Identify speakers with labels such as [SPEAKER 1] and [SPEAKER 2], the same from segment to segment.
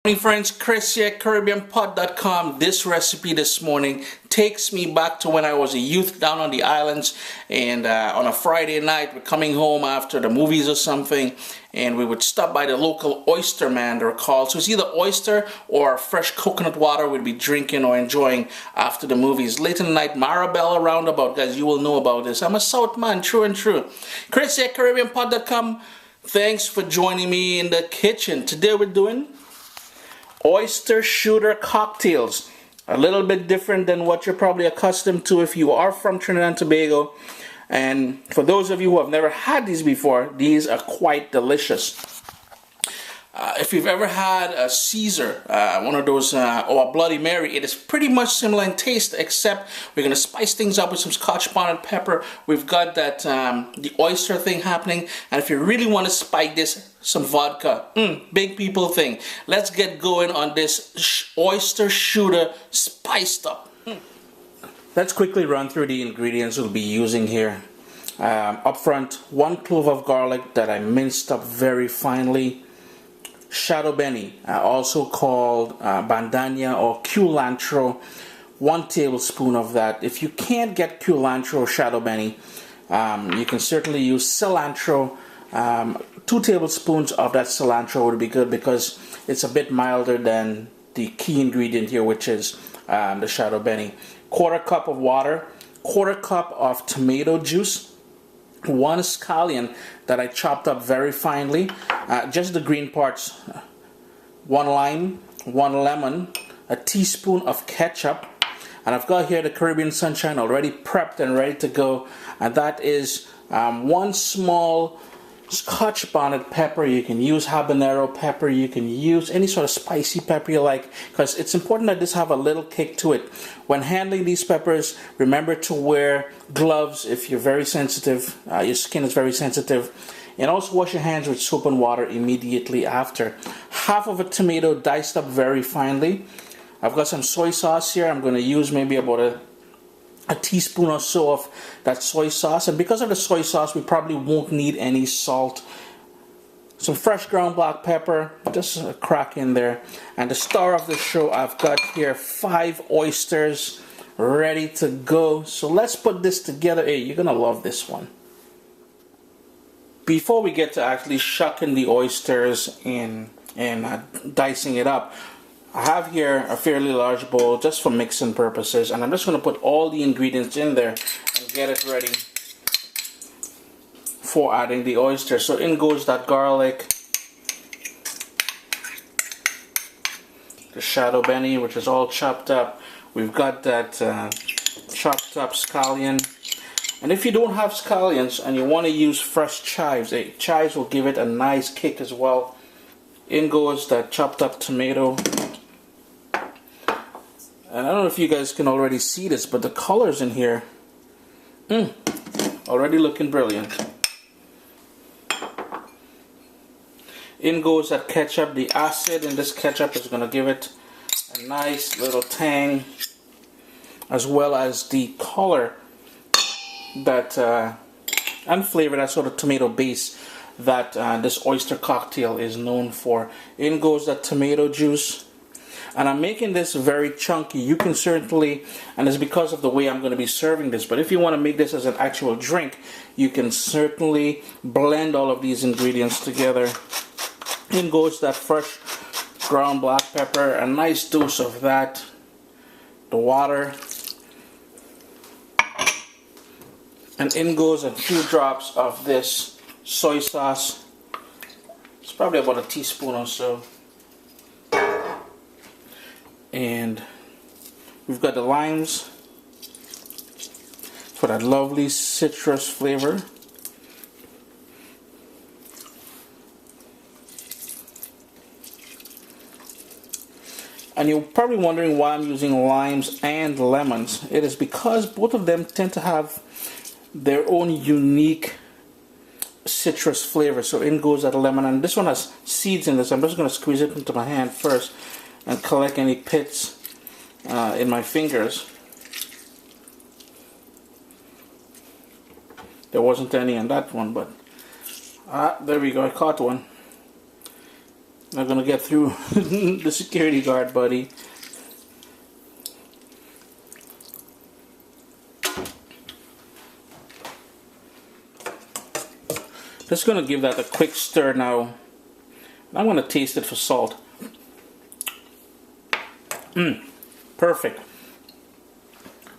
[SPEAKER 1] Morning friends, Chris here, CaribbeanPod.com. This recipe this morning takes me back to when I was a youth down on the islands, and on a Friday night we're coming home after the movies or something, and we would stop by the local oyster man, they're called. So it's either oyster or fresh coconut water we'd be drinking or enjoying after the movies. Late in the night, Marabella roundabout, guys, you will know about this. I'm a South man, true and true. Chris here, CaribbeanPod.com. Thanks for joining me in the kitchen. Today we're doing oyster shooter cocktails. A little bit different than what you're probably accustomed to if you are from Trinidad and Tobago. And for those of you who have never had these before, these are quite delicious. If you've ever had a Caesar, one of those, or a Bloody Mary, it is pretty much similar in taste, except we're going to spice things up with some Scotch bonnet pepper. We've got that the oyster thing happening, and if you really want to spike this, some vodka. Big people thing. Let's get going on this oyster shooter spiced up. Let's quickly run through the ingredients we'll be using here. Up front, 1 clove of garlic that I minced up very finely. Shadow Benny, also called bandania or culantro, 1 tablespoon of that. If you can't get culantro or Shadow Benny, you can certainly use cilantro. 2 tablespoons of that cilantro would be good because it's a bit milder than the key ingredient here, which is the Shadow Benny. 1/4 cup of water, 1/4 cup of tomato juice, 1 scallion that I chopped up very finely, just the green parts, 1 lime, 1 lemon, a teaspoon of ketchup, and I've got here the Caribbean Sunshine already prepped and ready to go, and that is 1 small Scotch bonnet pepper. You can use habanero pepper, you can use any sort of spicy pepper you like, because it's important that this have a little kick to it. When handling these peppers, remember to wear gloves if you're very sensitive, your skin is very sensitive, and also wash your hands with soap and water immediately after. 1/2 of a tomato diced up very finely. I've got some soy sauce here. I'm going to use maybe about a teaspoon or so of that soy sauce, and because of the soy sauce we probably won't need any salt. Some fresh ground black pepper, just a crack in there, and the star of the show, I've got here 5 oysters ready to go. So let's put this together. Hey, you're gonna love this one. Before we get to actually shucking the oysters and dicing it up, I have here a fairly large bowl just for mixing purposes, and I'm just going to put all the ingredients in there and get it ready for adding the oyster. So in goes that garlic, the Shadow Benny, which is all chopped up. We've got that chopped up scallion, and if you don't have scallions and you want to use fresh chives, chives will give it a nice kick as well. In goes that chopped up tomato. And I don't know if you guys can already see this, but the colors in here, already looking brilliant. In goes that ketchup. The acid in this ketchup is going to give it a nice little tang, as well as the color that and flavor, that sort of tomato base that this oyster cocktail is known for. In goes that tomato juice. And I'm making this very chunky. You can certainly, and it's because of the way I'm going to be serving this, but if you want to make this as an actual drink, you can certainly blend all of these ingredients together. In goes that fresh ground black pepper, a nice dose of that, the water, and in goes a few drops of this soy sauce. It's probably about a teaspoon or so. And we've got the limes for that lovely citrus flavor. And you're probably wondering why I'm using limes and lemons. It is because both of them tend to have their own unique citrus flavor. So in goes that lemon, and this one has seeds in this. I'm just going to squeeze it into my hand first and collect any pits in my fingers. There wasn't any on that one, but there we go, I caught one. Not gonna get through the security guard, buddy. Just gonna give that a quick stir now. I'm gonna taste it for salt. Perfect.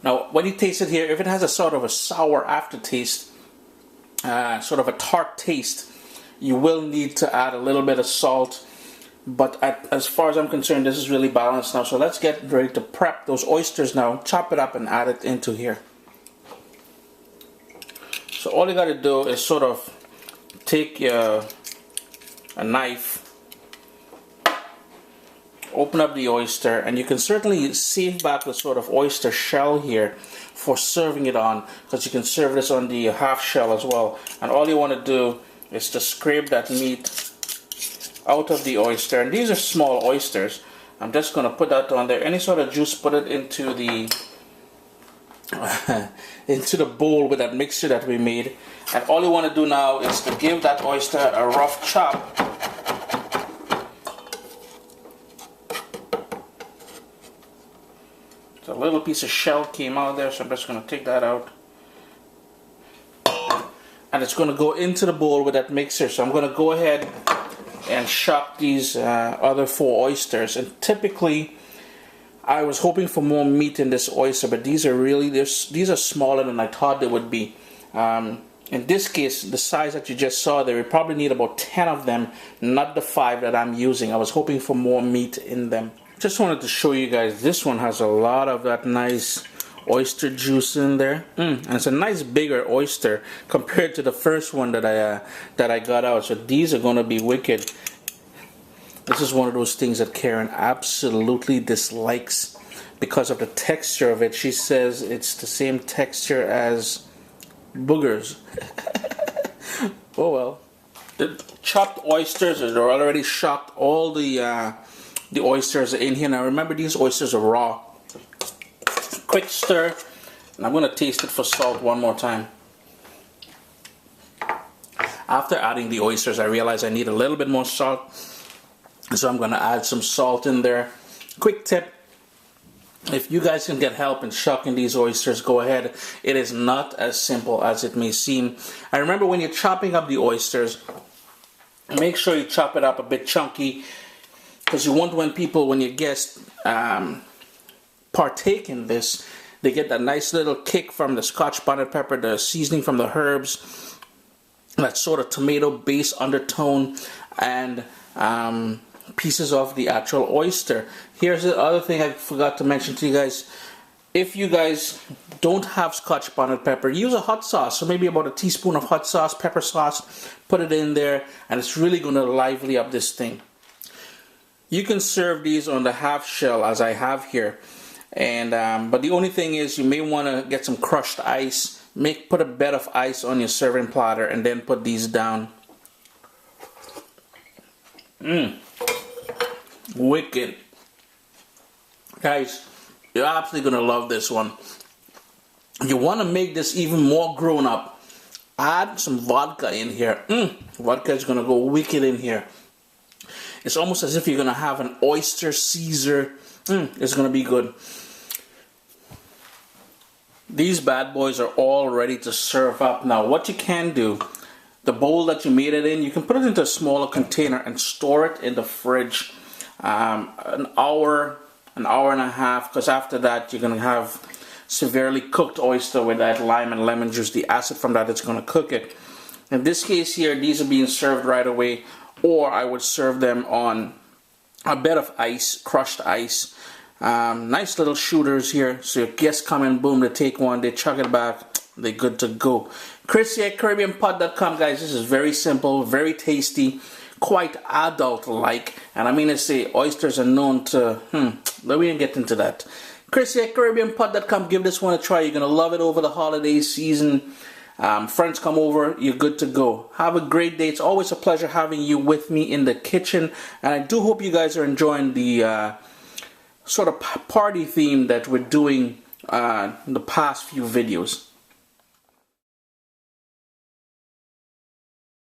[SPEAKER 1] Now, when you taste it here, if it has a sort of a sour aftertaste, sort of a tart taste, you will need to add a little bit of salt. But as far as I'm concerned, this is really balanced now. So let's get ready to prep those oysters now. Chop it up and add it into here. So all you got to do is sort of take a knife, open up the oyster, and you can certainly save back the sort of oyster shell here for serving it on, because you can serve this on the half shell as well. And all you want to do is to scrape that meat out of the oyster, and these are small oysters. I'm just going to put that on there. Any sort of juice, put it into the into the bowl with that mixture that we made. And all you want to do now is to give that oyster a rough chop. So a little piece of shell came out there, so I'm just going to take that out. And it's going to go into the bowl with that mixer. So I'm going to go ahead and chop these other 4 oysters. And typically I was hoping for more meat in this oyster, but these are smaller than I thought they would be. In this case, the size that you just saw there, we probably need about 10 of them, not the 5 that I'm using. I was hoping for more meat in them. Just wanted to show you guys, this one has a lot of that nice oyster juice in there, and it's a nice bigger oyster compared to the first one that I got out. So these are going to be wicked. This is one of those things that Karen absolutely dislikes because of the texture of it. She says it's the same texture as boogers. Oh well. The chopped oysters, they're already chopped. All the oysters are in here. Now remember, these oysters are raw. Quick stir, and I'm going to taste it for salt one more time. After adding the oysters, I realized I need a little bit more salt, so I'm going to add some salt in there. Quick tip, if you guys can get help in shucking these oysters, go ahead. It is not as simple as it may seem. I remember when you're chopping up the oysters, make sure you chop it up a bit chunky, because you want when your guests partake in this, they get that nice little kick from the Scotch bonnet pepper, the seasoning from the herbs, that sort of tomato base undertone, and pieces of the actual oyster. Here's the other thing I forgot to mention to you guys. If you guys don't have Scotch bonnet pepper, use a hot sauce. So maybe about a teaspoon of hot sauce, pepper sauce, put it in there, and it's really going to lively up this thing. You can serve these on the half shell as I have here. And but the only thing is, you may want to get some crushed ice. Put a bed of ice on your serving platter, and then put these down. Wicked. Guys, you're absolutely gonna love this one. You want to make this even more grown up, add some vodka in here. Vodka is gonna go wicked in here. It's almost as if you're gonna have an oyster Caesar. It's gonna be good. These bad boys are all ready to serve up. Now what you can do, the bowl that you made it in, you can put it into a smaller container and store it in the fridge an hour and a half, because after that you're gonna have severely cooked oyster with that lime and lemon juice. The acid from that is gonna cook it. In this case here, these are being served right away, or I would serve them on a bed of ice, crushed ice. Nice little shooters here, so your guests come in, boom, they take one, they chuck it back, they're good to go. Chrissy at CaribbeanPod.com, guys. This is very simple, very tasty, quite adult-like, and I mean to say, oysters are known to, let me get into that. Chrissy at CaribbeanPod.com, give this one a try. You're going to love it over the holiday season. Friends come over, you're good to go. Have a great day. It's always a pleasure having you with me in the kitchen, and I do hope you guys are enjoying the sort of party theme that we're doing in the past few videos.